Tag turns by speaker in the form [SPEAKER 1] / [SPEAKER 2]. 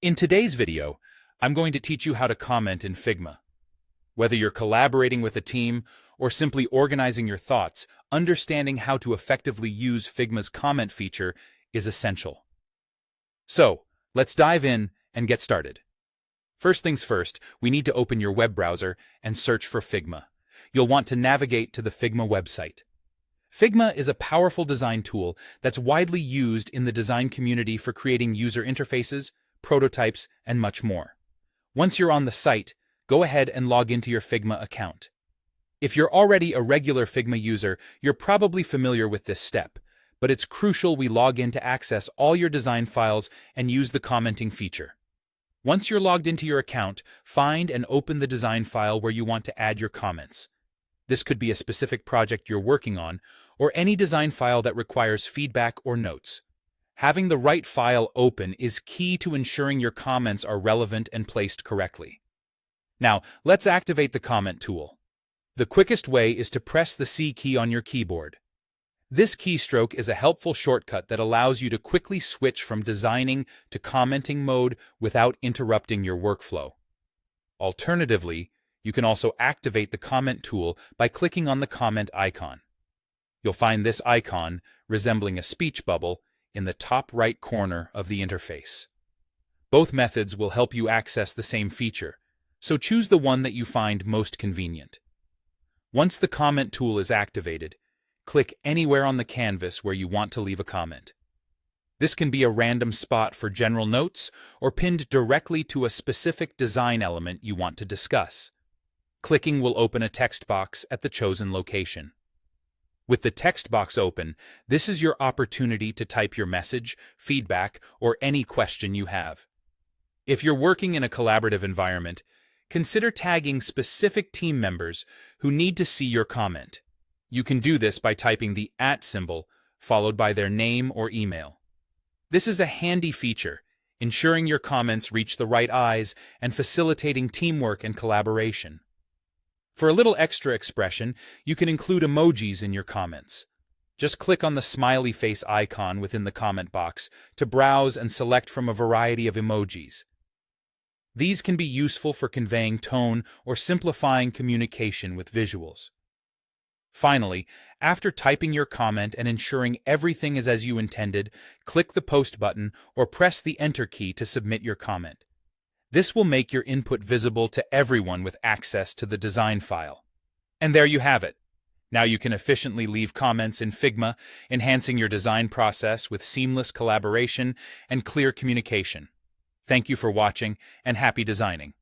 [SPEAKER 1] In today's video, I'm going to teach you how to comment in Figma. Whether you're collaborating with a team or simply organizing your thoughts, understanding how to effectively use Figma's comment feature is essential. So, let's dive in and get started. First things first, we need to open your web browser and search for Figma. You'll want to navigate to the Figma website. Figma is a powerful design tool that's widely used in the design community for creating user interfaces, prototypes, and much more. Once you're on the site, go ahead and log into your Figma account. If you're already a regular Figma user, you're probably familiar with this step, but it's crucial we log in to access all your design files and use the commenting feature. Once you're logged into your account, find and open the design file where you want to add your comments. This could be a specific project you're working on, or any design file that requires feedback or notes. Having the right file open is key to ensuring your comments are relevant and placed correctly. Now, let's activate the comment tool. The quickest way is to press the C key on your keyboard. This keystroke is a helpful shortcut that allows you to quickly switch from designing to commenting mode without interrupting your workflow. Alternatively, you can also activate the comment tool by clicking on the comment icon. You'll find this icon, resembling a speech bubble, in the top right corner of the interface. Both methods will help you access the same feature, so choose the one that you find most convenient. Once the comment tool is activated, click anywhere on the canvas where you want to leave a comment. This can be a random spot for general notes or pinned directly to a specific design element you want to discuss. Clicking will open a text box at the chosen location. With the text box open, this is your opportunity to type your message, feedback, or any question you have. If you're working in a collaborative environment, consider tagging specific team members who need to see your comment. You can do this by typing the @ symbol followed by their name or email. This is a handy feature, ensuring your comments reach the right eyes and facilitating teamwork and collaboration. For a little extra expression, you can include emojis in your comments. Just click on the smiley face icon within the comment box to browse and select from a variety of emojis. These can be useful for conveying tone or simplifying communication with visuals. Finally, after typing your comment and ensuring everything is as you intended, click the Post button or press the Enter key to submit your comment. This will make your input visible to everyone with access to the design file. And there you have it. Now you can efficiently leave comments in Figma, enhancing your design process with seamless collaboration and clear communication. Thank you for watching, and happy designing.